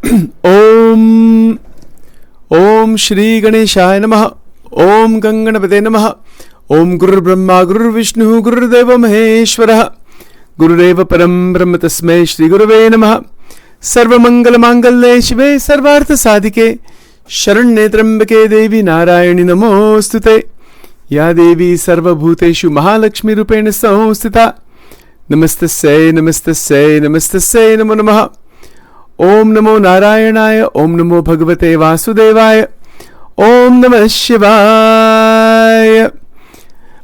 Om Om Shri Ganeshaya Namaha. Om Ganganapate Namaha. Om Guru Brahma Guru Vishnu Guru Deva Maheshwaraha. Gurudeva Param Brahma Tasmai Shri Gurave Namaha. Sarva Mangala Mangalle Shive Sarvartha Sadhike Sharanye Trambake Devi Narayani Namostute. Ya Devi Sarva Bhuteshu Mahalakshmi Rupena Samstita. Namastasya Namastasya Namastasya Namo Namaha. Om Namo Narayanaya. Om Namo Bhagavate Vasudevaya. Om Namah Shivaya.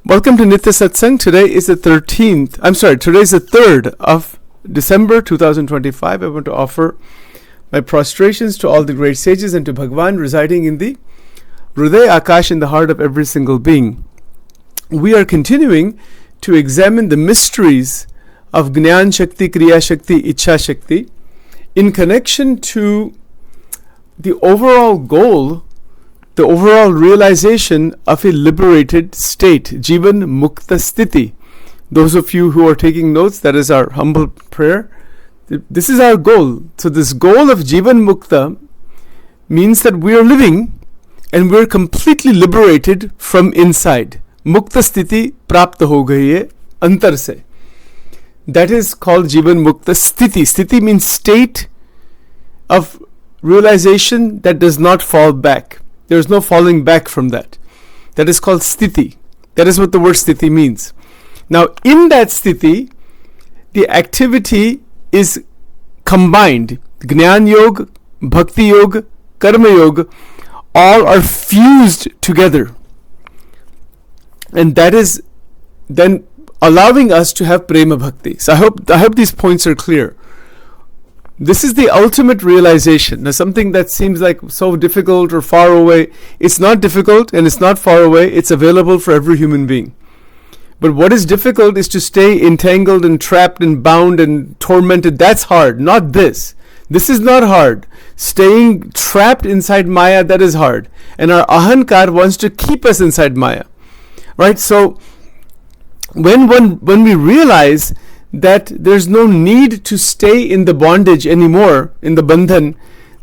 Welcome to Nitya Satsang. Today is the 3rd of December 2025. I want to offer my prostrations to all the great sages and to Bhagwan residing in the Hriday Akash, in the heart of every single being. We are continuing to examine the mysteries of Jnan Shakti, Kriya Shakti, Ichha Shakti in connection to the overall goal, the overall realization of a liberated state, Jivan Mukta Sthiti. Those of you who are taking notes, that is our humble prayer. This is our goal. So this goal of Jivan Mukta means that we are living and we are completely liberated from inside. Mukta Sthiti prapta ho gayi hai antar se. That is called Jivan Mukta Sthiti. Sthiti means state of realization that does not fall back. There is no falling back from that. That is called Sthiti. That is what the word Sthiti means. Now, in that Sthiti, the activity is combined. Jnana Yoga, Bhakti Yoga, Karma Yoga, all are fused together. And that is then allowing us to have Prema Bhakti. So I hope these points are clear. This is the ultimate realization. Now, something that seems like so difficult or far away, it's not difficult and it's not far away. It's available for every human being. But what is difficult is to stay entangled and trapped and bound and tormented. That's hard. Not this. This is not hard. Staying trapped inside Maya, that is hard. And our Ahankar wants to keep us inside Maya. Right? So, when we realize that there's no need to stay in the bondage anymore, in the bandhan,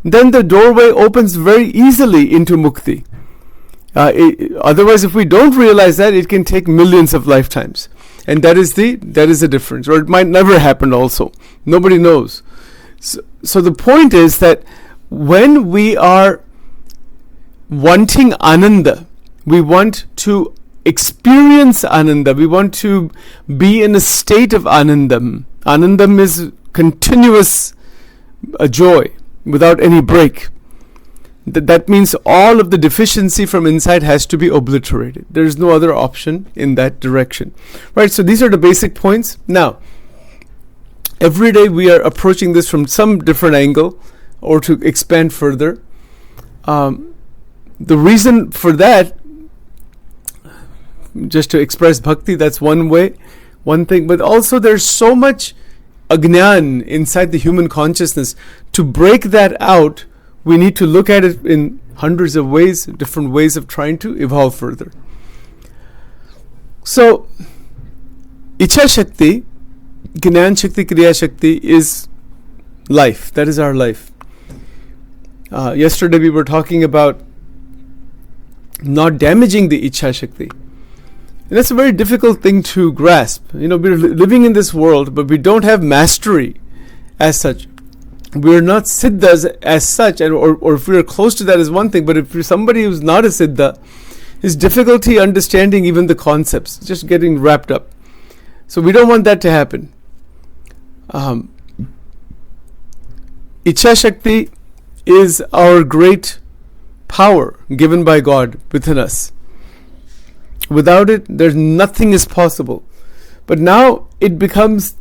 then the doorway opens very easily into mukti. Otherwise, if we don't realize that, it can take millions of lifetimes, and that is the difference. Or it might never happen. Also, nobody knows. So the point is that when we are wanting ananda, we want to experience ananda, we want to be in a state of anandam. Anandam is continuous joy without any break. That means all of the deficiency from inside has to be obliterated. There is no other option in that direction. Right, so these are the basic points. Now, every day we are approaching this from some different angle or to expand further. The reason for that, just to express bhakti, that's one thing, but also there's so much ajnan inside the human consciousness. To break that out, we need to look at it in hundreds of ways, different ways of trying to evolve further. So, Ichha Shakti, Jnan Shakti, Kriya Shakti is life. That is our life. Yesterday we were talking about not damaging the Ichha Shakti. And that's a very difficult thing to grasp. We're living in this world, but we don't have mastery as such. We're not siddhas as such, or if we're close to that is one thing, but if you're somebody who's not a siddha, his difficulty understanding even the concepts, just getting wrapped up. So we don't want that to happen. Ichha Shakti is our great power given by God within us. Without it, there's nothing is possible. But now it becomes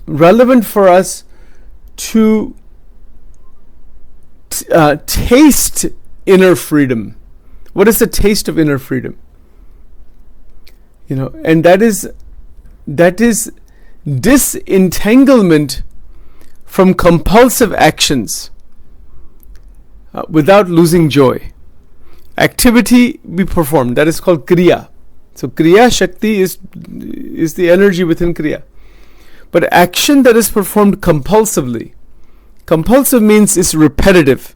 relevant for us to taste inner freedom. What is the taste of inner freedom? And that is disentanglement from compulsive actions without losing joy. Activity we perform, that is called Kriya. So Kriya Shakti is the energy within Kriya. But action that is performed compulsively, Compulsive means it's repetitive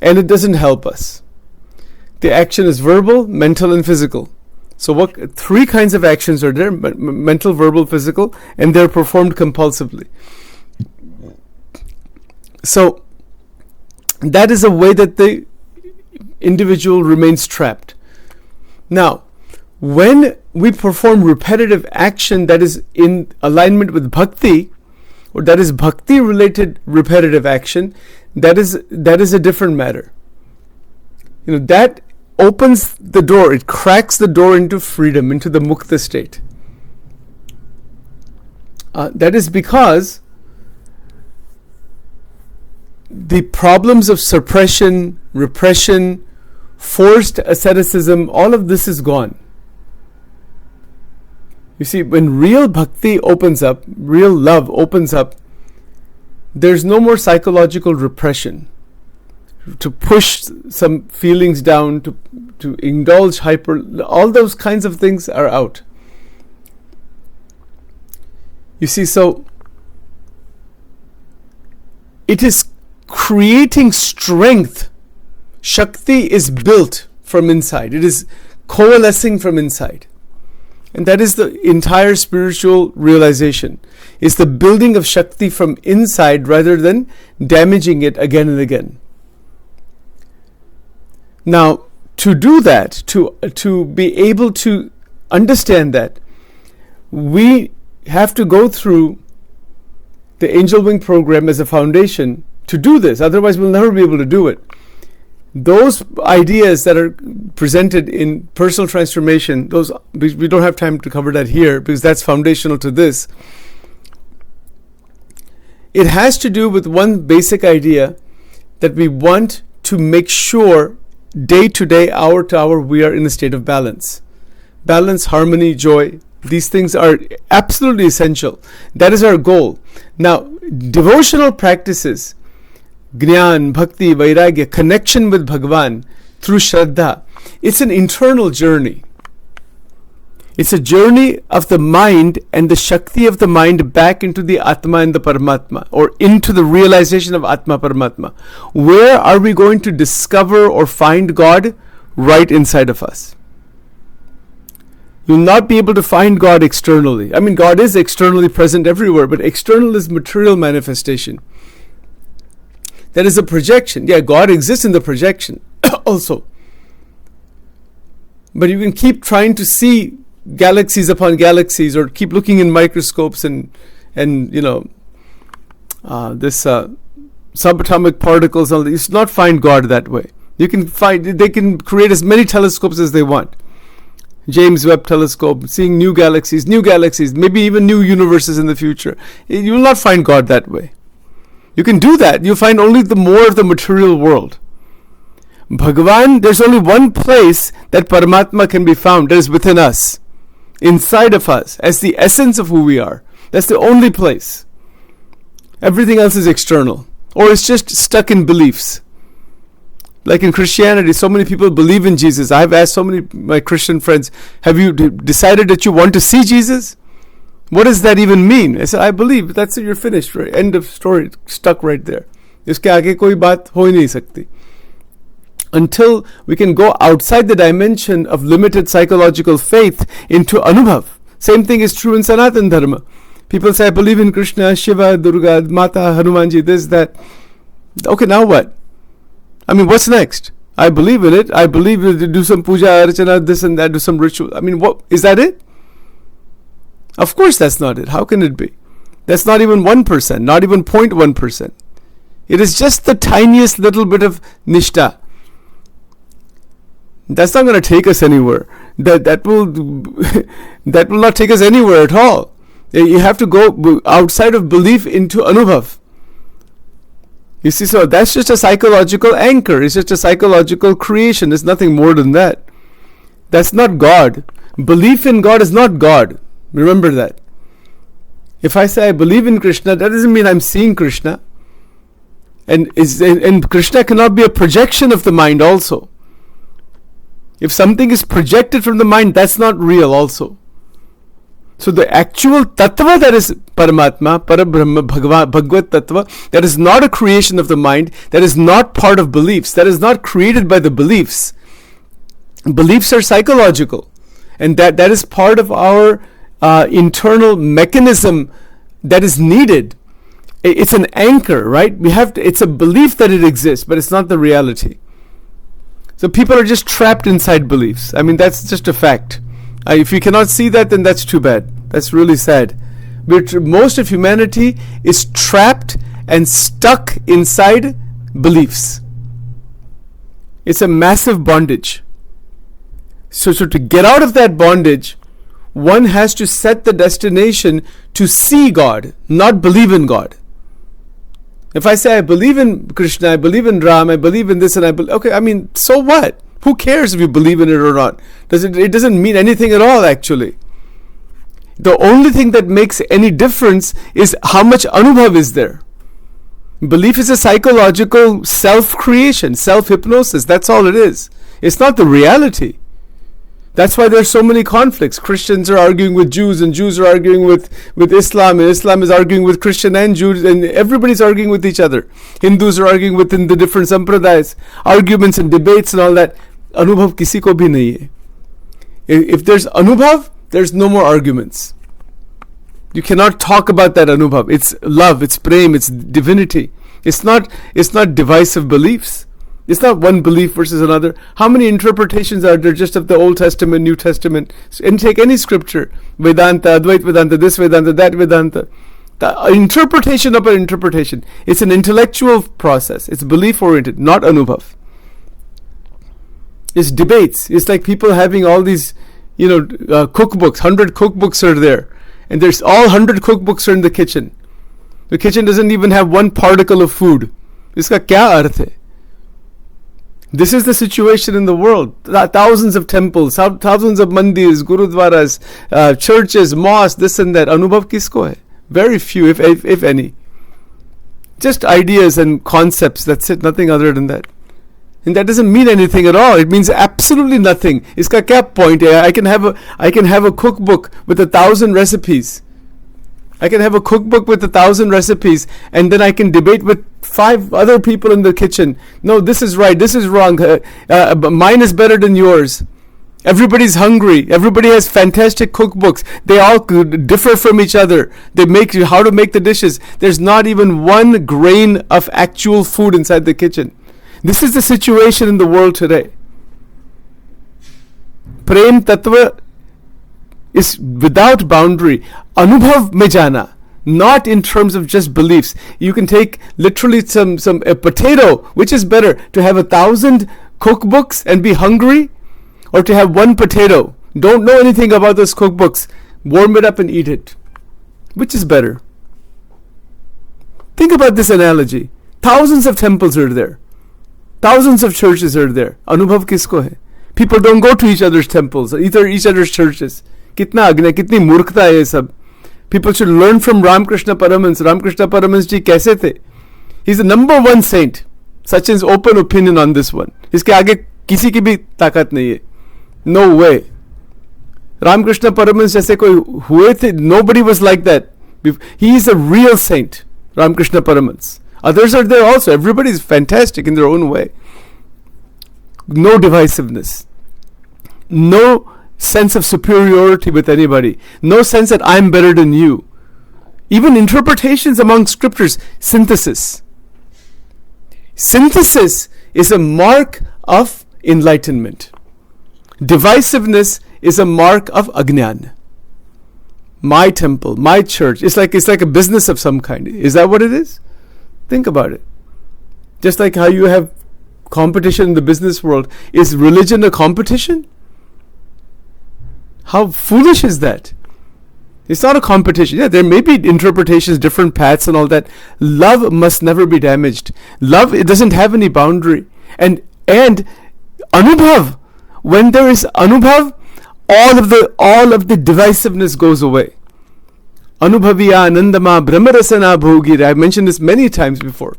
and it doesn't help us. The action is verbal, mental, and physical. So what? Three kinds of actions are there: mental, verbal, physical, and they're performed compulsively. So that is a way that the individual remains trapped. Now, when we perform repetitive action that is in alignment with bhakti, or that is bhakti related repetitive action, that is a different matter. That opens the door, it cracks the door into freedom, into the mukta state. That is because the problems of suppression, repression, forced asceticism, all of this is gone. You see, when real bhakti opens up, real love opens up, there's no more psychological repression. To push some feelings down, to indulge all those kinds of things are out. You see, so it is creating strength. Shakti is built from inside. It is coalescing from inside. And that is the entire spiritual realization. It's the building of Shakti from inside rather than damaging it again and again. Now, to do that, to be able to understand that, we have to go through the Angel Wing program as a foundation to do this. Otherwise, we'll never be able to do it. Those ideas that are presented in personal transformation, those we don't have time to cover that here because that's foundational to this. It has to do with one basic idea that we want to make sure day to day, hour to hour, we are in a state of balance. Balance, harmony, joy. These things are absolutely essential. That is our goal. Now, devotional practices, Jnan, Bhakti, Vairagya, connection with Bhagavan through Shraddha, it's an internal journey. It's a journey of the mind and the Shakti of the mind back into the Atma and the Paramatma, or into the realization of Atma Paramatma. Where are we going to discover or find God? Right inside of us. You'll not be able to find God externally. I mean, God is externally present everywhere, but external is material manifestation. That is a projection. Yeah, God exists in the projection also. But you can keep trying to see galaxies upon galaxies, or keep looking in microscopes and this subatomic particles. You should not find God that way. They can create as many telescopes as they want. James Webb Telescope, seeing new galaxies, maybe even new universes in the future. You will not find God that way. You can do that. You'll find only the more of the material world. Bhagavan, there's only one place that Paramatma can be found. That is within us, inside of us, as the essence of who we are. That's the only place. Everything else is external, or it's just stuck in beliefs. Like in Christianity, so many people believe in Jesus. I've asked so many my Christian friends, have you decided that you want to see Jesus? What does that even mean? I said, I believe. That's it, you're finished. Right? End of story. Stuck right there. Iske aage koi baat ho hi nahi sakti. Until we can go outside the dimension of limited psychological faith into Anubhav. Same thing is true in Sanatan Dharma. People say, I believe in Krishna, Shiva, Durga, Mata, Hanumanji, this, that. Okay, now what? I mean, what's next? I believe in it. I believe to do some puja, archana, this and that, do some ritual. I mean, what is that it? Of course that's not it. How can it be? That's not even 1%, not even 0.1%. It is just the tiniest little bit of nishta. That's not going to take us anywhere. That will that will not take us anywhere at all. You have to go outside of belief into Anubhav. You see, so that's just a psychological anchor. It's just a psychological creation. It's nothing more than that. That's not God. Belief in God is not God. Remember that. If I say I believe in Krishna, that doesn't mean I'm seeing Krishna. And Krishna cannot be a projection of the mind also. If something is projected from the mind, that's not real also. So the actual tattva that is Paramatma, Parabrahma, Bhagavad Tattva, that is not a creation of the mind, that is not part of beliefs, that is not created by the beliefs. Beliefs are psychological, and that is part of our internal mechanism that is needed. It's an anchor, right? It's a belief that it exists, but it's not the reality. So people are just trapped inside beliefs. I mean, that's just a fact. If you cannot see that, then that's too bad. That's really sad. Most of humanity is trapped and stuck inside beliefs. It's a massive bondage. So to get out of that bondage, one has to set the destination to see God, not believe in God. If I say I believe in Krishna, I believe in Ram, I believe in this, and so what? Who cares if you believe in it or not? It doesn't mean anything at all, actually. The only thing that makes any difference is how much anubhav is there. Belief is a psychological self-creation, self-hypnosis. That's all it is. It's not the reality. That's why there's so many conflicts. Christians are arguing with Jews, and Jews are arguing with Islam, and Islam is arguing with Christian and Jews, and everybody's arguing with each other. Hindus are arguing within the different sampradayas, arguments and debates and all that. Anubhav kisi ko bhi nahi hai. If there's anubhav, there's no more arguments. You cannot talk about that anubhav. It's love, it's prem, it's divinity. It's not divisive beliefs. It's not one belief versus another. How many interpretations are there just of the Old Testament, New Testament? And take any scripture, Vedanta, Advait Vedanta, this Vedanta, that Vedanta. The interpretation of an interpretation. It's an intellectual process. It's belief oriented, not anubhav. It's debates. It's like people having all these, cookbooks. 100 cookbooks are there, and there's all 100 cookbooks are in the kitchen. The kitchen doesn't even have one particle of food. Iska kya arth hai? This is the situation in the world. Thousands of temples, thousands of mandirs, gurudwaras, churches, mosques, this and that. Anubhav kisko hai? Very few, if any. Just ideas and concepts. That's it. Nothing other than that. And that doesn't mean anything at all. It means absolutely nothing. Iska kya point hai? I can have a cookbook with 1,000 recipes. I can have a cookbook with 1,000 recipes, and then I can debate with 5 other people in the kitchen. No, this is right, this is wrong. Mine is better than yours. Everybody's hungry. Everybody has fantastic cookbooks. They all differ from each other. They make you how to make the dishes. There's not even one grain of actual food inside the kitchen. This is the situation in the world today. Prem Tattva is without boundary. Anubhav mein jana, not in terms of just beliefs. You can take literally a potato. Which is better, to have 1,000 cookbooks and be hungry, or to have one potato? Don't know anything about those cookbooks. Warm it up and eat it. Which is better? Think about this analogy. Thousands of temples are there. Thousands of churches are there. Anubhav kisko hai? People don't go to each other's temples, either each other's churches. Kitna agna, kitni murkhta hai ye sab. People should learn from Ramakrishna Paramhans. Ramakrishna Paramhans ji kaise the? He's the number one saint. Sachin's open opinion on this one. Iske aage kisi ki bhi takat nahi hai. No way. Ramakrishna Paramhans jaise koi hue the, nobody was like that. He is a real saint, Ramakrishna Paramhans. Others are there also. Everybody is fantastic in their own way. No divisiveness. No sense of superiority with anybody. No sense that I'm better than you. Even interpretations among scriptures, synthesis. Synthesis is a mark of enlightenment. Divisiveness is a mark of ajnan. My temple, my church. It's like a business of some kind. Is that what it is? Think about it. Just like how you have competition in the business world. Is religion a competition? How foolish is that? It's not a competition. Yeah, there may be interpretations, different paths and all that. Love must never be damaged. Love, it doesn't have any boundary. And anubhav, when there is anubhav, all of the divisiveness goes away. Anubhaviya Anandama Brahmarasana Bhogir. I've mentioned this many times before.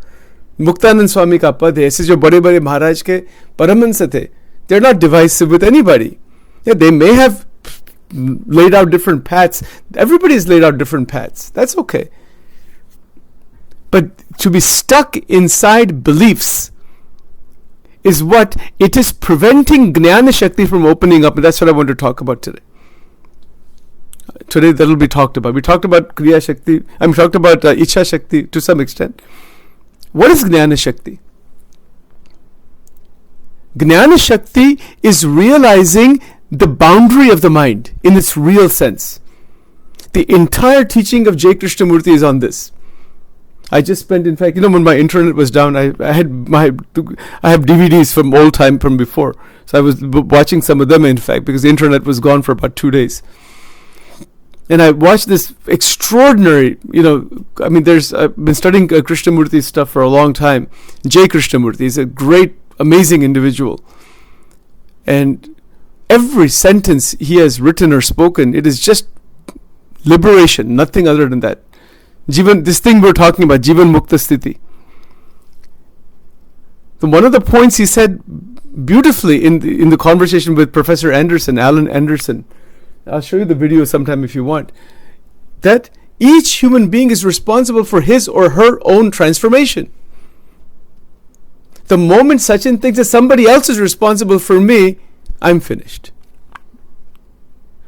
Muktanand Swami ka pad hai. Aise jo bade Maharaj ke Paramhans the. They're not divisive with anybody. Yeah, they may have laid out different paths. Everybody's laid out different paths. That's okay. But to be stuck inside beliefs is what it is preventing Jnana Shakti from opening up, and that's what I want to talk about today. Today that will be talked about. We talked about Kriya Shakti. I talked about Ichha Shakti to some extent. What is Jnana Shakti? Jnana Shakti is realizing the boundary of the mind in its real sense. The entire teaching of J. Krishnamurti is on this. I just spent, in fact, when my internet was down, I have DVDs from old time from before. So I was watching some of them, in fact, because the internet was gone for about 2 days. And I watched this extraordinary, I've been studying Krishnamurti's stuff for a long time. J. Krishnamurti is a great, amazing individual. And every sentence he has written or spoken, it is just liberation, nothing other than that. Jivan, this thing we're talking about, Jivan Mukta Sthiti. So one of the points he said beautifully in the conversation with Professor Anderson, Alan Anderson, I'll show you the video sometime if you want, that each human being is responsible for his or her own transformation. The moment Sachin thinks that somebody else is responsible for me, I'm finished.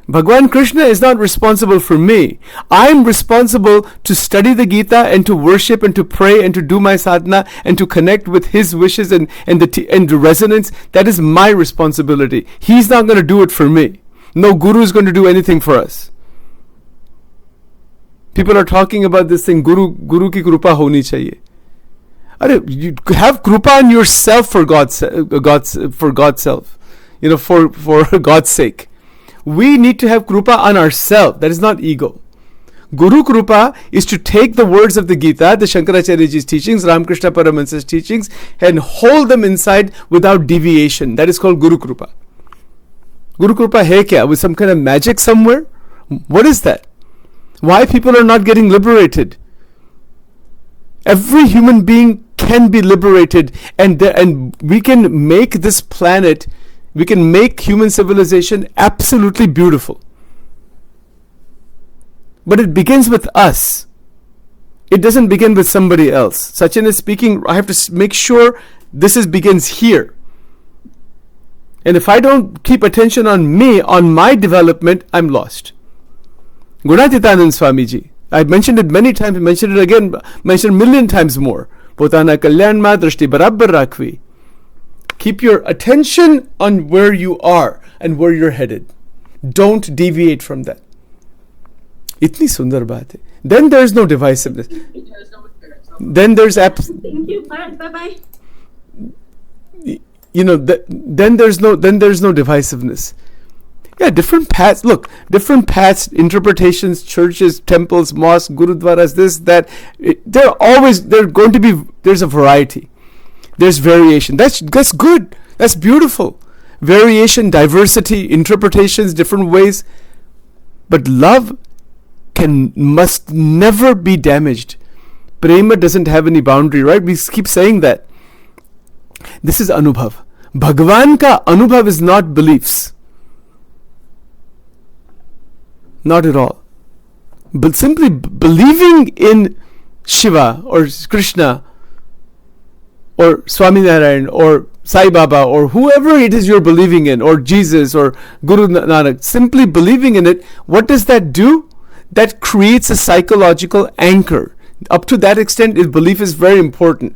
Bhagwan Krishna is not responsible for me. I'm responsible to study the Gita and to worship and to pray and to do my sadhana and to connect with his wishes and the resonance. That is my responsibility. He's not going to do it for me. No guru is going to do anything for us. People are talking about this thing, Guru ki krupa honi chahiye. You have krupa on yourself for God's self. For God's sake. We need to have krupa on ourselves. That is not ego. Guru krupa is to take the words of the Gita, the Shankaracharyaji's teachings, Ramakrishna Paramahansa's teachings, and hold them inside without deviation. That is called Guru krupa. Guru krupa hai kya? With some kind of magic somewhere? What is that? Why people are not getting liberated? Every human being can be liberated, and we can make this planet, we can make human civilization absolutely beautiful. But it begins with us. It doesn't begin with somebody else. Sachin is speaking, I have to make sure this begins here. And if I don't keep attention on me, on my development, I'm lost. Gunatitanand Swamiji, I've mentioned it many times, I mentioned it again, mentioned a million times more. Potana kalyan ma drishti barabar rakhi. Keep your attention on where you are and where you're headed. Don't deviate from that. Itni sundar baat hai. Then there's no divisiveness. Then there's Thank you. Bye-bye. Then there's no divisiveness. Yeah, different paths. Look, different paths, interpretations, churches, temples, mosques, gurudwaras, this, that. There's a variety. There's variation. That's good. That's beautiful. Variation, diversity, interpretations, different ways. But love must never be damaged. Prema doesn't have any boundary, right? We keep saying that. This is Anubhav. Bhagwan ka Anubhav is not beliefs. Not at all. But simply believing in Shiva or Krishna or Swami Narayan or Sai Baba or whoever it is you're believing in, or Jesus or Guru Nanak, simply believing in it, what does that do? That creates a psychological anchor. Up to that extent, belief is very important.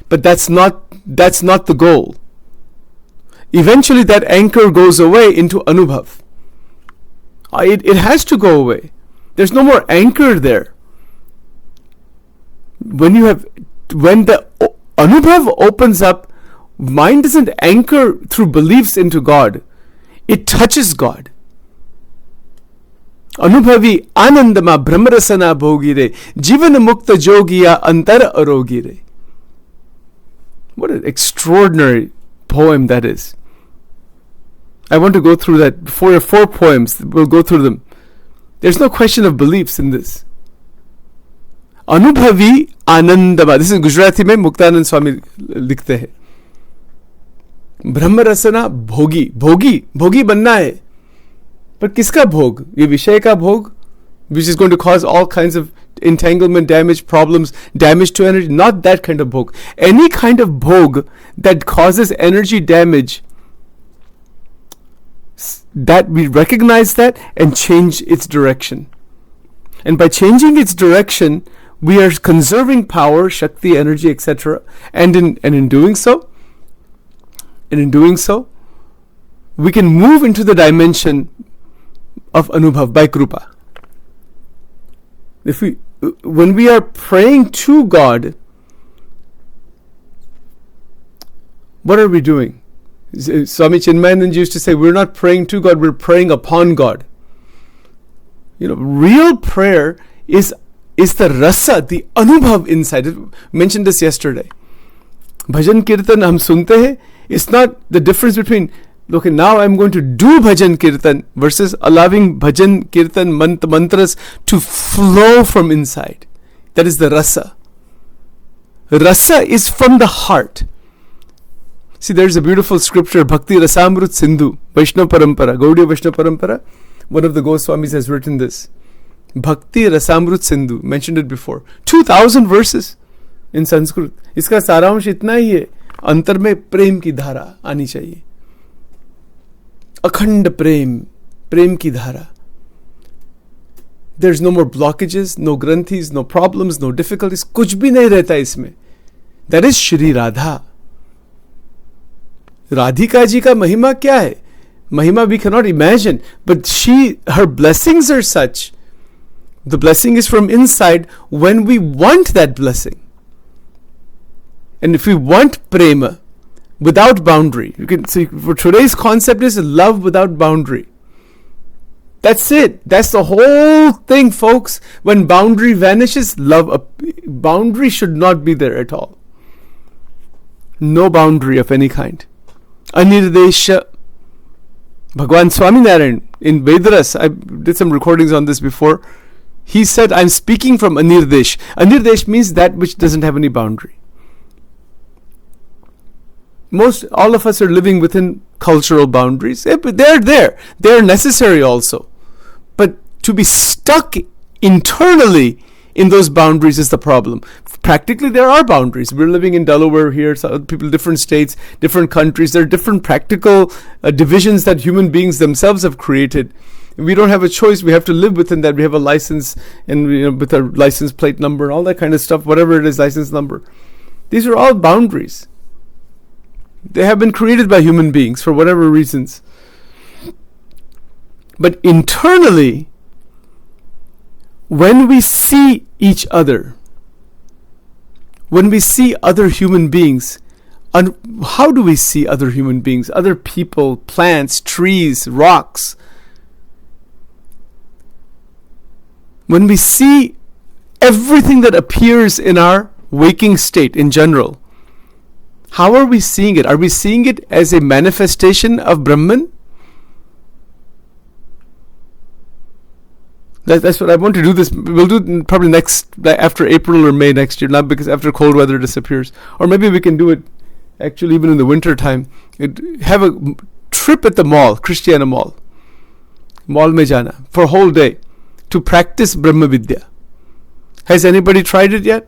But that's not the goal. Eventually that anchor goes away into Anubhav. It has to go away. There's no more anchor there. When the Anubhav opens up, mind doesn't anchor through beliefs into God. It touches God. Anubhavi anandama brahmarasana bhogire jivana mukta jogiya antara arogire. What an extraordinary poem that is. I want to go through that. Four poems. We'll go through them. There's no question of beliefs in this. Anubhavi anandama. This is Gujarati mein Muktanand Swami likhte hai. Brahmarasana bhogi. Bhogi banna hai. But किसका भोग? ये विषय का भोग, which is going to cause all kinds of entanglement, damage, problems, damage to energy. Not that kind of bhog. Any kind of bhog that causes energy damage, that we recognize that and change its direction. And by changing its direction, we are conserving power, Shakti, energy, etc. And in doing so, we can move into the dimension of Anubhav by Krupa. When we are praying to God, what are we doing? Swami Chinmayanand used to say, we're not praying to God, we're praying upon God. Real prayer is the rasa, the anubhav inside. I mentioned this yesterday. Bhajan Kirtan hum sunte hai. It's not the difference between, okay, now I'm going to do Bhajan Kirtan versus allowing Bhajan Kirtan mantras to flow from inside. That is the rasa. Rasa is from the heart. See, there's a beautiful scripture, Bhakti Rasamrut Sindhu, Vaishnava Parampara, Gaudiya Vaishnava Parampara. One of the Goswamis has written this. Bhakti Rasamrut Sindhu, mentioned it before. 2000 verses in Sanskrit. इसका सारांश इतना ही है, अंतर में प्रेम की धारा आनी चाहिए. अखंड प्रेम की धारा. There's no more blockages, no granthis, no problems, no difficulties. कुछ भी नहीं रहता इसमें. That is Shri Radha. Radhika ji का महिमा क्या है? Mahima we cannot imagine, but her blessings are such. The blessing is from inside when we want that blessing. And if we want prema without boundary, you can see for today's concept is love without boundary. That's it. That's the whole thing, folks. When boundary vanishes, boundary should not be there at all. No boundary of any kind. Anirdesha. Bhagwan Swaminarayan in Vedaras, I did some recordings on this before. He said, I'm speaking from Anirdesh. Anirdesh means that which doesn't have any boundary. All of us are living within cultural boundaries. But they're there. They're necessary also. But to be stuck internally in those boundaries is the problem. Practically, there are boundaries. We're living in Delaware here, so people, different states, different countries. There are different practical divisions that human beings themselves have created. We don't have a choice. We have to live within that. We have a license, and with a license plate number and all that kind of stuff, whatever it is, license number. These are all boundaries. They have been created by human beings for whatever reasons. But internally, when we see each other, when we see other human beings, and how do we see other human beings, other people, plants, trees, rocks? When we see everything that appears in our waking state in general, how are we seeing it? Are we seeing it as a manifestation of Brahman? That's what I want to do. This we'll do probably after April or May next year, not because after cold weather disappears, or maybe we can do it actually even in the winter time. Have a trip at the mall, Christiana Mall mein jana for a whole day to practice Brahma Vidya. Has anybody tried it yet?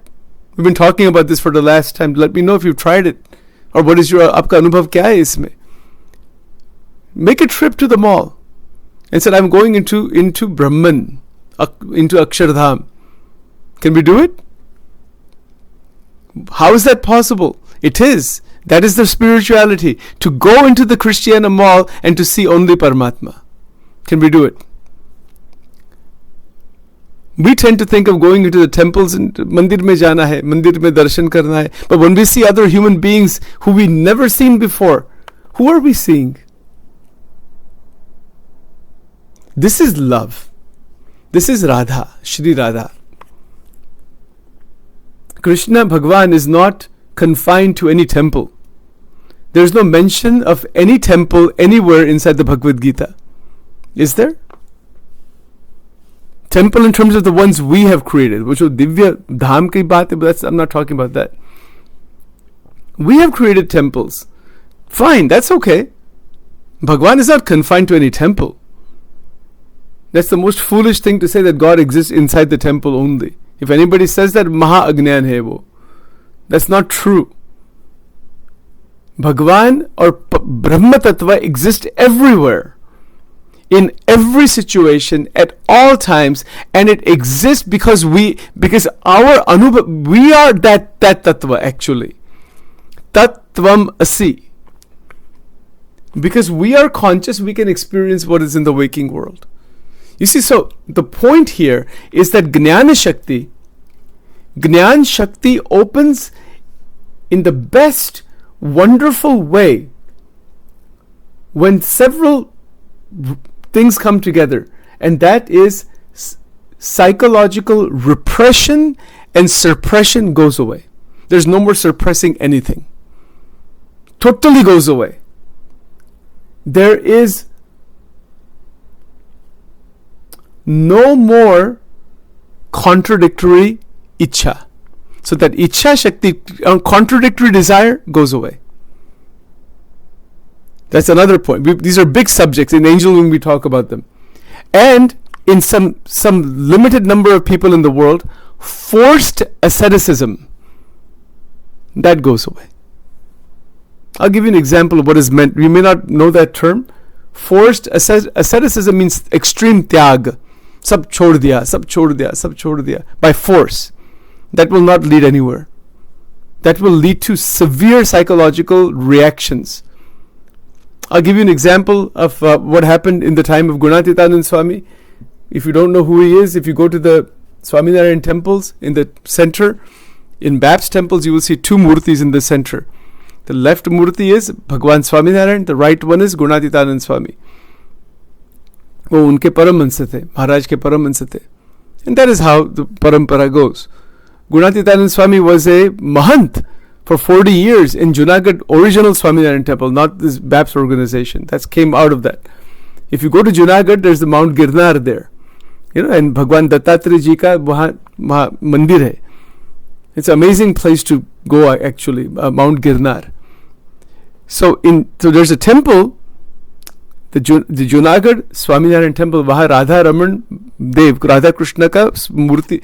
We've been talking about this for the last time. Let me know if you've tried it, or what is your आपका अनुभव क्या है इसमें? Make a trip to the mall and said, I'm going into Brahman, into Akshardham. Can we do it? How is that possible? It is. That is the spirituality. To go into the Christiana Mall and to see only Paramatma. Can we do it? We tend to think of going into the temples and mandir mein jana hai, mandir mein darshan karna hai. But when we see other human beings who we never seen before, who are we seeing? This is love. This is Radha, Shri Radha. Krishna Bhagwan is not confined to any temple. There is no mention of any temple anywhere inside the Bhagavad Gita. Is there? Temple in terms of the ones we have created, which is Divya Dham ki baat hai, but I'm not talking about that. We have created temples. Fine, that's okay. Bhagwan is not confined to any temple. That's the most foolish thing to say, that God exists inside the temple only. If anybody says that, Maha Agnan hai wo. That's not true. Bhagwan or Brahma Tattva exists everywhere, in every situation, at all times, and it exists because our anubhav, we are that Tattva actually. Tattvam Asi. Because we are conscious, we can experience what is in the waking world. You see, so the point here is that Jnana Shakti opens in the best, wonderful way when several things come together, and that is psychological repression and suppression goes away. There's no more suppressing anything. Totally goes away. There is no more contradictory Ichha. So that Ichha Shakti, contradictory desire, goes away. That's another point. These are big subjects. In Angel Wing we talk about them. And in some limited number of people in the world, forced asceticism, that goes away. I'll give you an example of what is meant. You may not know that term. Forced asceticism means extreme tyag. Sab chhod diya, sab chhod diya, sab chhod diya. By force. That will not lead anywhere. That will lead to severe psychological reactions. I'll give you an example of what happened in the time of Gunatitanand Swami. If you don't know who he is, if you go to the Swaminarayan temples in the center, in Baptist temples, you will see two murtis in the center. The left murti is Bhagwan Swaminarayan, the right one is Gunatitanand Swami. वो उनके परम हंस थे, महाराज के परम हंस थे. And that is how the parampara goes. Gunatitanand Swami was a mahant for 40 years in Junagadh original Swaminarayan temple, not this Baptist organization. That came out of that. If you go to Junagadh, there's the Mount Girnar there. And Bhagwan Dattatreya ji ka wahan mandir hai. It's an amazing place to go actually, Mount Girnar. So there's a temple, the Junagadh Swaminarayan temple, wahan Radha Raman Dev, Radha Krishna ka murti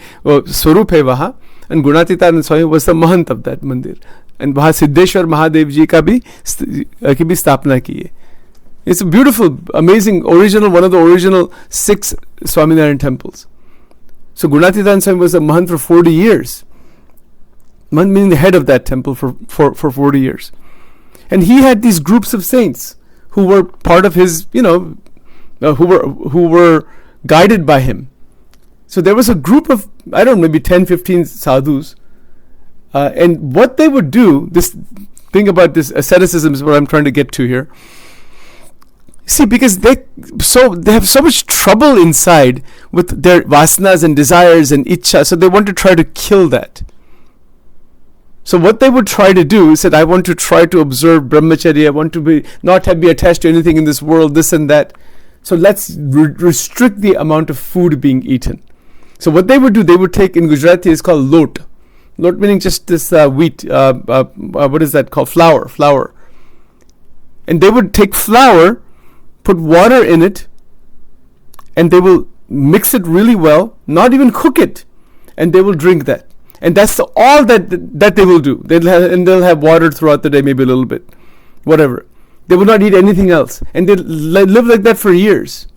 swarup hai wahan, and Gunatitanand Swami was the mahant of that mandir. And wahan Siddheshwar Mahadev ji ka bhi sthapna ki hai. It's a beautiful, amazing, one of the original 6 Swaminarayan temples. So Gunatitanand Swami was a mahant for 40 years. Mahant meaning the head of that temple for 40 years. And he had these groups of saints who were part of his, who were guided by him. So there was a group of, I don't know, maybe 10, 15 sadhus. And what they would do, this thing about this asceticism is what I'm trying to get to here. See, because they have so much trouble inside with their vasanas and desires and ichha, so they want to try to kill that. So what they would try to do is that I want to try to observe brahmacharya, I want to be attached to anything in this world, this and that. So let's restrict the amount of food being eaten. So what they would do, they would take, in Gujarati it's called lot. Lot meaning just this wheat, what is that called? Flour. And they would take flour, put water in it, and they will mix it really well, not even cook it, and they will drink that. And that's all that they will do. They'll have water throughout the day, maybe a little bit, whatever. They will not eat anything else, and they live like that for years.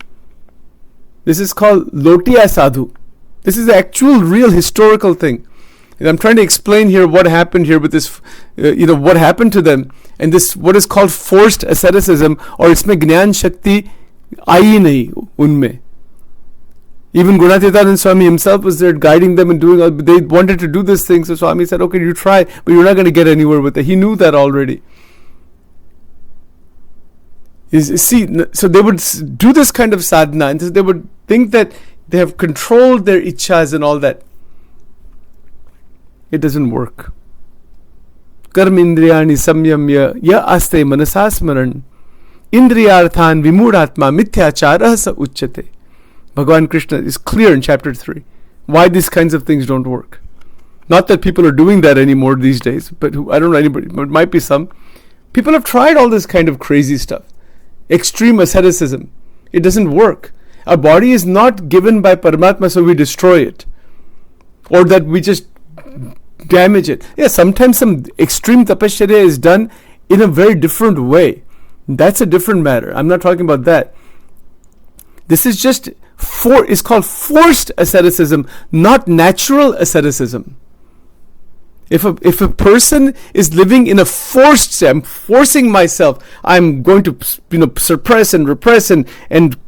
This is called Lotiya Sadhu. This is the actual, real, historical thing. And I'm trying to explain here what happened here with this, what happened to them, and this what is called forced asceticism, or इसमें ज्ञान शक्ति आई नहीं उनमें. Even Gunatitanand Swami himself was there guiding them and they wanted to do this thing. So Swami said, okay, you try, but you're not going to get anywhere with it. He knew that already. So they would do this kind of sadhana, and they would think that they have controlled their ichhas and all that. It doesn't work. Karm indriyani samyamya ya aste manasasmaran indriyarthan vimudatma mithyacharah sa uchyate. Bhagavan Krishna is clear in chapter 3 why these kinds of things don't work. Not that people are doing that anymore these days, but I don't know anybody, but it might be some. People have tried all this kind of crazy stuff. Extreme asceticism. It doesn't work. Our body is not given by Paramatma so we destroy it, or that we just damage it. Yeah, sometimes some extreme tapasya is done in a very different way. That's a different matter. I'm not talking about that. This is just it's called forced asceticism, not natural asceticism. If a person is living in a forced state, I'm forcing myself, I'm going to suppress and repress and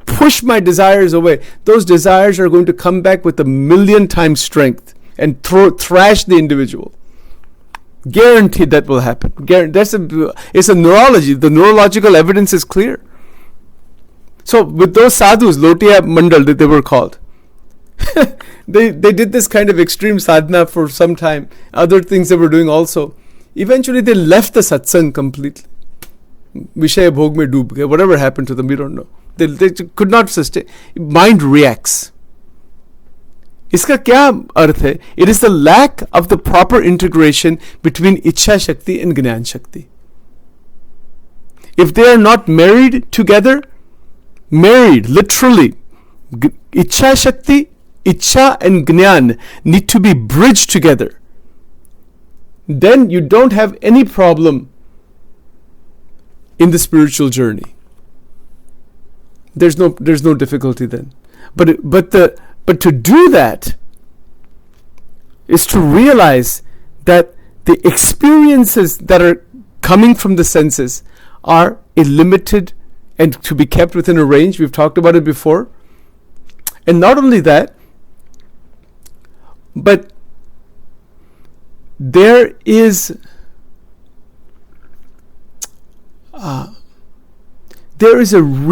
push my desires away, those desires are going to come back with 1,000,000 times strength and thrash the individual. Guaranteed that will happen. It's a neurology. The neurological evidence is clear. So with those sadhus, Lotia Mandal that they were called, they did this kind of extreme sadhana for some time. Other things they were doing also. Eventually they left the satsang completely. Vishaya bhog mein doob gaye. Whatever happened to them, we don't know. They could not sustain. Mind reacts. इसका क्या अर्थ है? It is the lack of the proper integration between Ichha Shakti and Jnan Shakti. If they are not married together, literally, Ichha Shakti, Ichha and Jnan need to be bridged together. Then you don't have any problem in the spiritual journey. There's no difficulty then. But to do that is to realize that the experiences that are coming from the senses are limited and to be kept within a range. We've talked about it before. And not only that, but there is a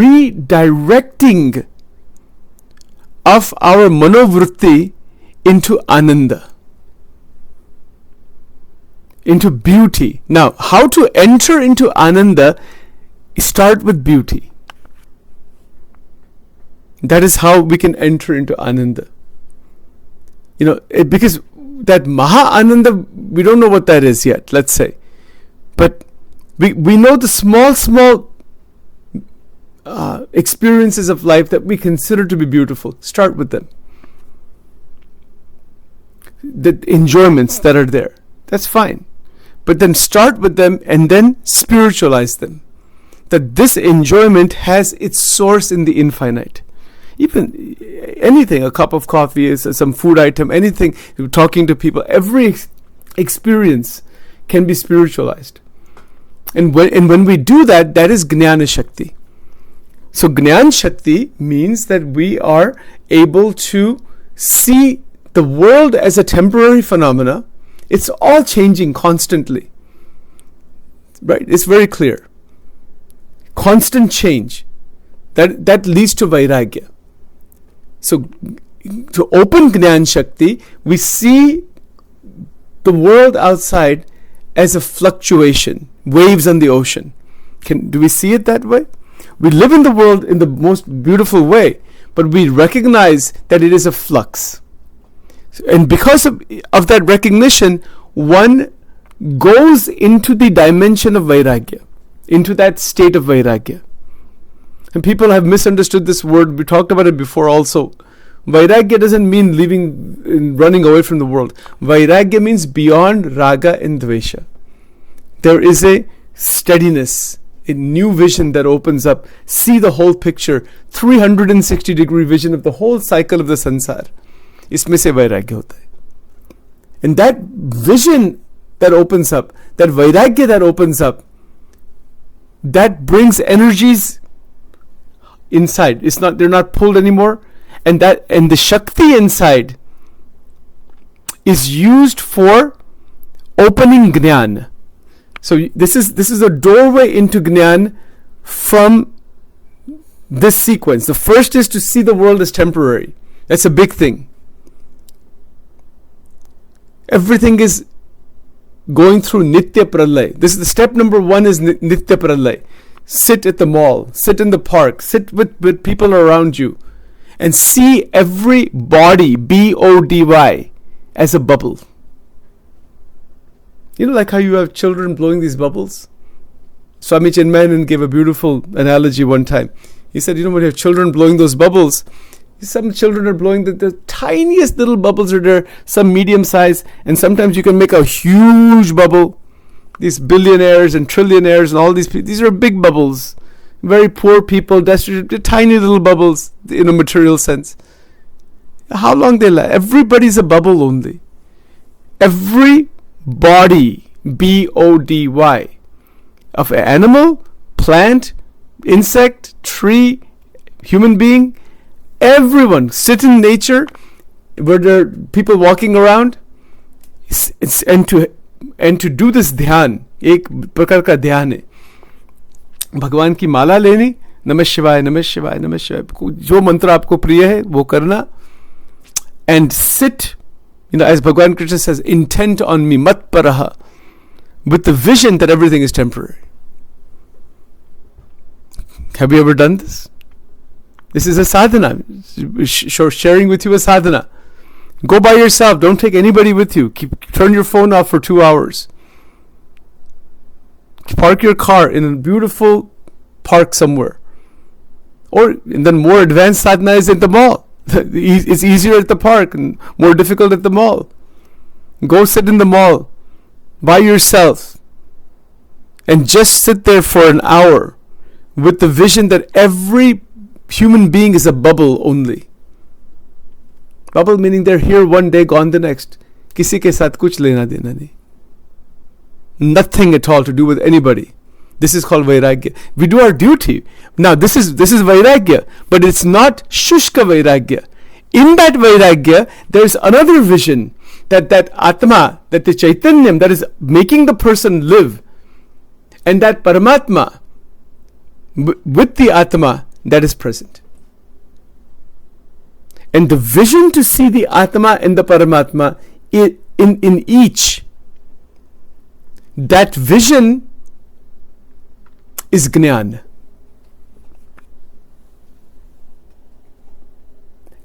redirecting of our manovritti into ananda, into beauty. Now, how to enter into ananda? Start with beauty. That is how we can enter into ananda. Because that maha ananda, we don't know what that is yet, let's say. But we know the small experiences of life that we consider to be beautiful. Start with them. The enjoyments that are there, that's fine. But then start with them and then spiritualize them. That this enjoyment has its source in the infinite. Even anything, a cup of coffee, is some food item, anything, talking to people, every experience can be spiritualized. And when we do that, that is Jnana Shakti. So Jnan Shakti means that we are able to see the world as a temporary phenomena. It's all changing constantly. Right? It's very clear. Constant change. That leads to Vairagya. So to open Jnan Shakti, we see the world outside as a fluctuation, waves on the ocean. Do we see it that way? We live in the world in the most beautiful way, but we recognize that it is a flux. And because of that recognition, one goes into the dimension of Vairagya, into that state of Vairagya. And people have misunderstood this word. We talked about it before also. Vairagya doesn't mean running away from the world. Vairagya means beyond raga and dvesha. There is a steadiness, a new vision that opens up. See the whole picture, 360-degree vision of the whole cycle of the sansar. Isme se vairagya hota hai. And that vision that opens up, that vairagya that opens up, that brings energies inside. They're not pulled anymore. And the Shakti inside is used for opening Jnan. So this is a doorway into Jnan from this sequence. The first is to see the world as temporary. That's a big thing. Everything is going through Nitya Pralay. This is the step number 1 is Nitya Pralay. Sit at the mall, sit in the park, sit with people around you, and see every body, B-O-D-Y, as a bubble. Like how you have children blowing these bubbles? Swami Chinmayanan gave a beautiful analogy one time. He said, when you have children blowing those bubbles, some children are blowing the tiniest little bubbles are there, some medium size, and sometimes you can make a huge bubble. These billionaires and trillionaires and all these are big bubbles. Very poor people, destitute, tiny little bubbles in a material sense. How long they last? Everybody's a bubble only. Every body, B-O-D-Y, of an animal, plant, insect, tree, human being, everyone, sit in nature, where there are people walking around, and to do this dhyan, एक प्रकार का ध्यान है. भगवान की माला लेनी, नमः शिवाय नमः शिवाय नमः शिवाय, जो मंत्र आपको प्रिय है वो करना, and sit, as Bhagavan Krishna says, intent on me, mat paraha, with the vision that everything is temporary. Have you ever done this? This is a sadhana. Sharing with you a sadhana. Go by yourself. Don't take anybody with you. Turn your phone off for 2 hours. Park your car in a beautiful park somewhere. And then more advanced sadhana is at the mall. It's easier at the park and more difficult at the mall. Go sit in the mall by yourself and just sit there for an hour with the vision that every human being is a bubble only. Bubble meaning they're here one day, gone the next. Kisi ke saath kuch lena dena nahi. Nothing at all to do with anybody. This is called vairagya. We do our duty. Now this is vairagya, but it's not shushka vairagya. In that vairagya, there's another vision that Atma, that the Chaitanyam that is making the person live, and that Paramatma with the Atma that is present. And the vision to see the Atma and the Paramatma in each, that vision is Jnan.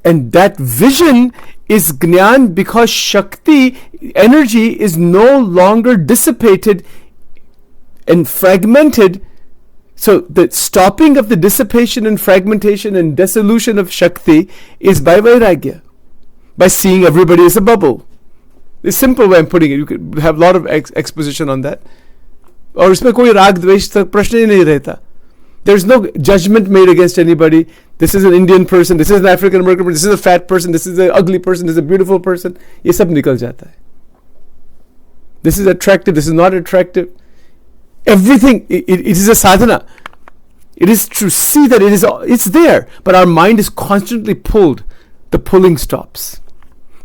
And that vision is Jnan because Shakti, energy, is no longer dissipated and fragmented. So the stopping of the dissipation and fragmentation and dissolution of Shakti is by vairagya, by seeing everybody as a bubble. The simple way I'm putting it. You could have a lot of exposition on that. और इसमें कोई राग द्वेष तक प्रश्न ही नहीं रहता. There's no judgment made against anybody. This is an Indian person, this is an African American person, this is a fat person, this is an ugly person, this is a beautiful person. ये सब निकल जाता है. This is attractive, this is not attractive. Everything, it is a sadhana. It is to see that it's there, but our mind is constantly pulled. The pulling stops.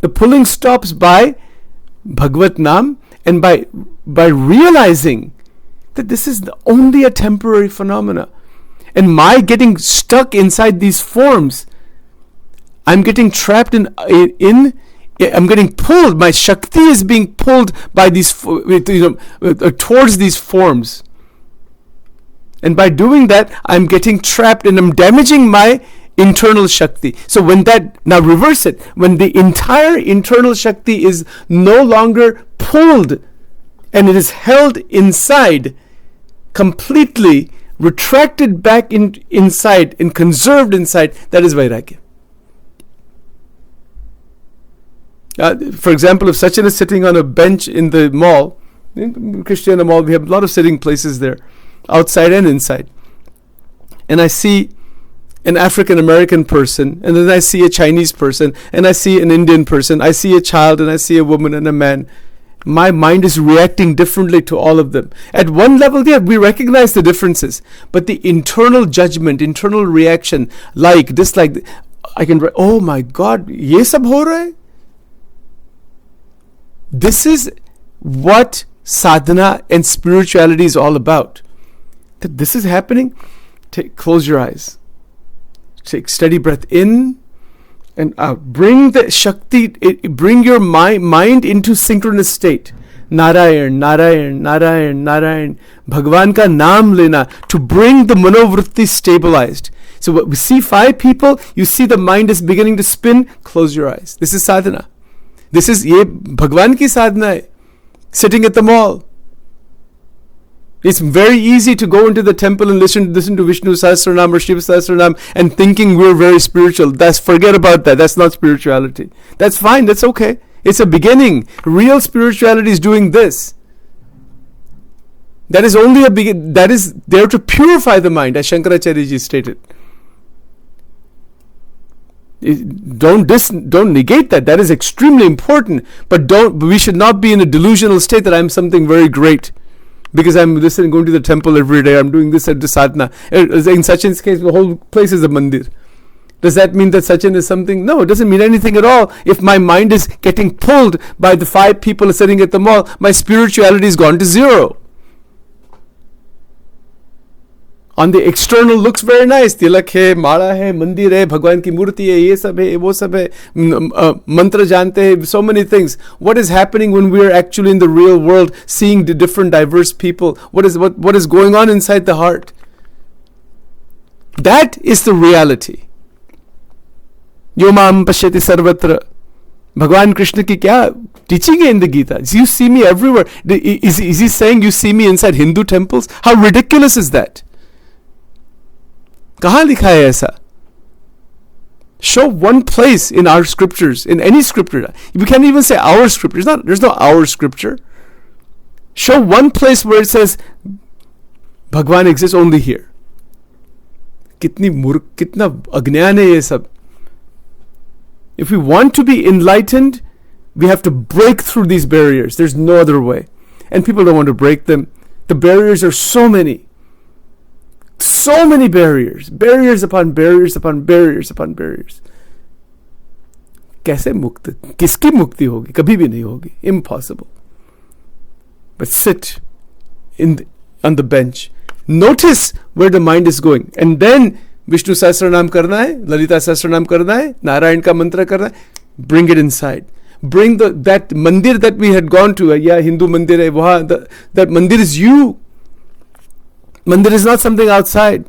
The pulling stops by Bhagavad Nam and by realizing that this is only a temporary phenomena. And my getting stuck inside these forms, I'm getting trapped in I'm getting pulled. My Shakti is being pulled by these, towards these forms. And by doing that, I'm getting trapped and I'm damaging my internal Shakti. So now reverse it. When the entire internal Shakti is no longer pulled and it is held inside, completely retracted back inside and conserved inside, that is vairagya. For example, if Sachin is sitting on a bench in the mall, in Christiana Mall, we have a lot of sitting places there, outside and inside. And I see an African American person, and then I see a Chinese person, and I see an Indian person, I see a child, and I see a woman and a man. My mind is reacting differently to all of them. At one level, yeah, we recognize the differences, but the internal judgment, internal reaction, like, dislike, I can, oh my God, ye sab ho raha hai? This is what sadhana and spirituality is all about. That this is happening. Close your eyes. Take steady breath in and out. Bring the Shakti, bring your mind into synchronous state. Narayan, Narayan, Narayan, Narayan. Bhagwan ka naam lena, to bring the manovritti stabilized. So we see 5 people, you see the mind is beginning to spin, close your eyes. This is sadhana. This is ye Bhagwan ki sadhana hai. Sitting at the mall. It's very easy to go into the temple and listen to Vishnu Sahasranam or Shiva Sahasranam and thinking we're very spiritual. Forget about that. That's not spirituality. That's fine. That's okay. It's a beginning. Real spirituality is doing this. That is only that is there to purify the mind, as Shankaracharya ji stated. Don't negate that. That is extremely important. But we should not be in a delusional state that I'm something very great because I'm going to the temple every day. I'm doing this at the sadhana. In Sachin's case, the whole place is a mandir. Does that mean that Sachin is something? No, it doesn't mean anything at all. If my mind is getting pulled by the 5 people sitting at the mall, my spirituality is gone to zero. On the external looks very nice. Tilak hai, mala hai, mandir hai, Bhagwan ki murti hai, ye sab hai, wo sab hai, mantra jante hai, so many things. What is happening when we are actually in the real world, seeing the different diverse people? What is going on inside the heart? That is the reality. Yomam pashyati sarvatra. Bhagwan Krishna ki kya teaching in the Gita? You see me everywhere. Is he saying you see me inside Hindu temples? How ridiculous is that? कहाँ लिखा है ऐसा? Show one place in our scriptures, in any scripture. We can't even say our scripture. There's no our scripture. Show one place where it says Bhagwan exists only here. कितना अज्ञान है ये सब. If we want to be enlightened, we have to break through these barriers. There's no other way. And people don't want to break them. The barriers are so many. So many barriers. Barriers upon barriers upon barriers upon barriers. कैसे मुक्त? किसकी मुक्ति होगी? कभी भी नहीं होगी. Impossible. But sit on the bench. Notice where the mind is going. And then Vishnu Sahasranam karna hai, Lalita Sahasranam karna hai, Narayan ka mantra karna hai. Bring it inside. Bring that mandir that we had gone to. Hindu mandir hai, wahan, that mandir is you. Mandir is not something outside.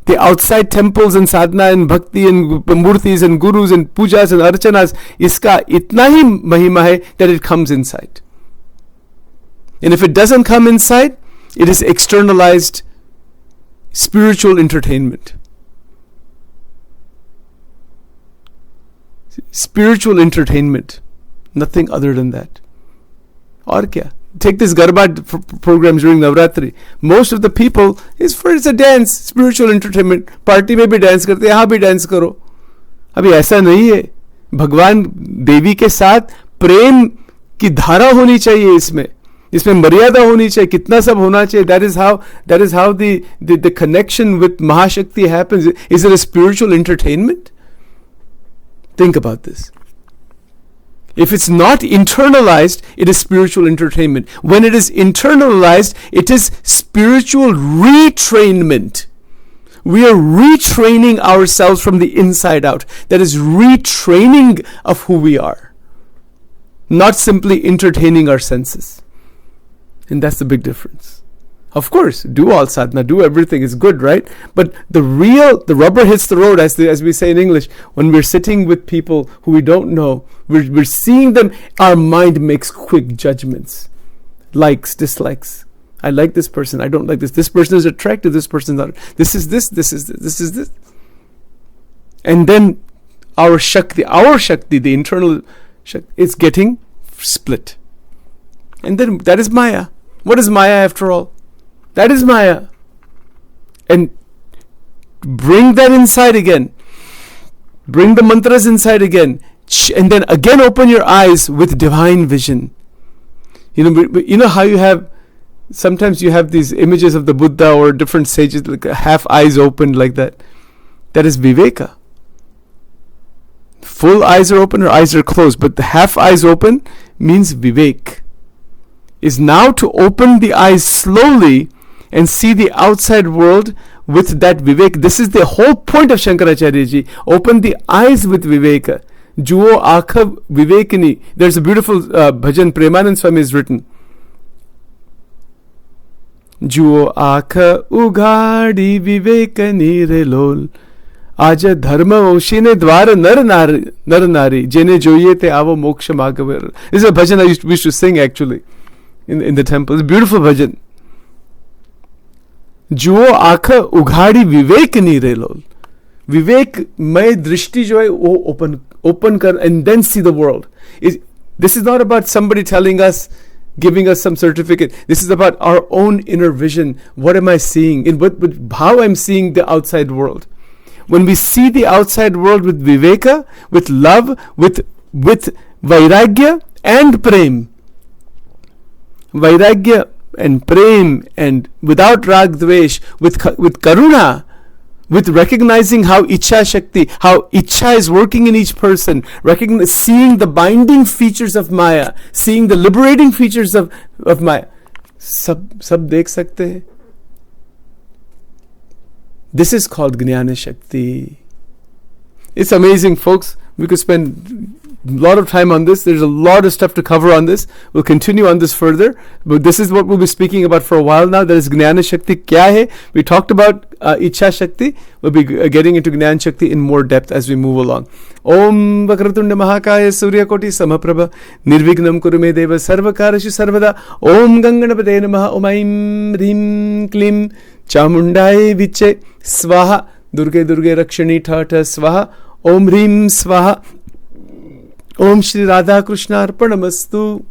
The outside temples and sadhana and bhakti and murtis and gurus and pujas and archanas, iska itna hi mahima hai that it comes inside. And if it doesn't come inside, it is externalized spiritual entertainment. Spiritual entertainment. Nothing other than that. Aur kya? Take this Garba programs during Navratri. Most of the people, it's a dance, spiritual entertainment. Party में भी dance करते हैं, यहाँ भी dance करो. अभी ऐसा नहीं है. भगवान देवी के साथ प्रेम की धारा होनी चाहिए इसमें मर्यादा होनी चाहिए. कितना सब होना चाहिए. That is how the connection with Mahashakti happens. Is it a spiritual entertainment? Think about this. If it's not internalized, it is spiritual entertainment. When it is internalized, it is spiritual retrainment. We are retraining ourselves from the inside out. That is retraining of who we are. Not simply entertaining our senses. And that's the big difference. Of course, do all sadhana, do everything is good, right? But the rubber hits the road, as we say in English. When we're sitting with people who we don't know, we're seeing them, our mind makes quick judgments. Likes, dislikes. I like this person, I don't like this. This person is attractive, this person is not. This is this is this, this is this. And then our Shakti, the internal Shakti, is getting split. And then that is Maya. What is Maya after all? That is Maya. And bring that inside again. Bring the mantras inside again. And then again open your eyes with divine vision. You know how sometimes you have these images of the Buddha or different sages, like half eyes opened like that. That is Viveka. Full eyes are open or eyes are closed, but the half eyes open means Vivek. Is now to open the eyes slowly and see the outside world with that Vivek. This is the whole point of Shankaracharya ji. Open the eyes with Viveka. Juo Aakha Vivekini. There's a beautiful bhajan Premanand Swami is written. Juo Aakha Ughadi Vivekani Relol. Aja Dharma Oshine Dwara Nar Nari. Jene Joye Te Avo Moksha Magavir. This is a bhajan we used to sing actually in the temple. It's a beautiful bhajan. जुओ आंख उघाड़ी विवेक नी रेलोल. विवेकमय दृष्टि जो है वो open कर and then see the world. This is not about somebody telling us, giving us some certificate. This is about our own inner vision. What am I seeing? How I'm seeing the outside world. When we see the outside world with viveka, with love, with vairagya and prem. Vairagya and prem, and without rag dvesh, with karuna, with recognizing how Ichha Shakti, how Ichha is working in each person, seeing the binding features of Maya, seeing the liberating features of Maya. Sab dekh sakte hai. This is called Jnana Shakti. It's amazing, folks. We could spend a lot of time on this. There's a lot of stuff to cover on this. We'll continue on this further. But this is what we'll be speaking about for a while now. That is Jnana Shakti kya hai. We talked about Ichha Shakti. We'll be getting into Jnana Shakti in more depth as we move along. Om Vakratunda Mahakaya Surya Koti Samaprabha Nirvignam Kurume Deva Sarvakarashi Sarvada Om Ganganapade Namaha Om Aim Rim Klim Chamundai Viche Swaha Durge Rakshani Thata Swaha Om Rim Swaha Om Shri Radha Krishna Arpanamastu.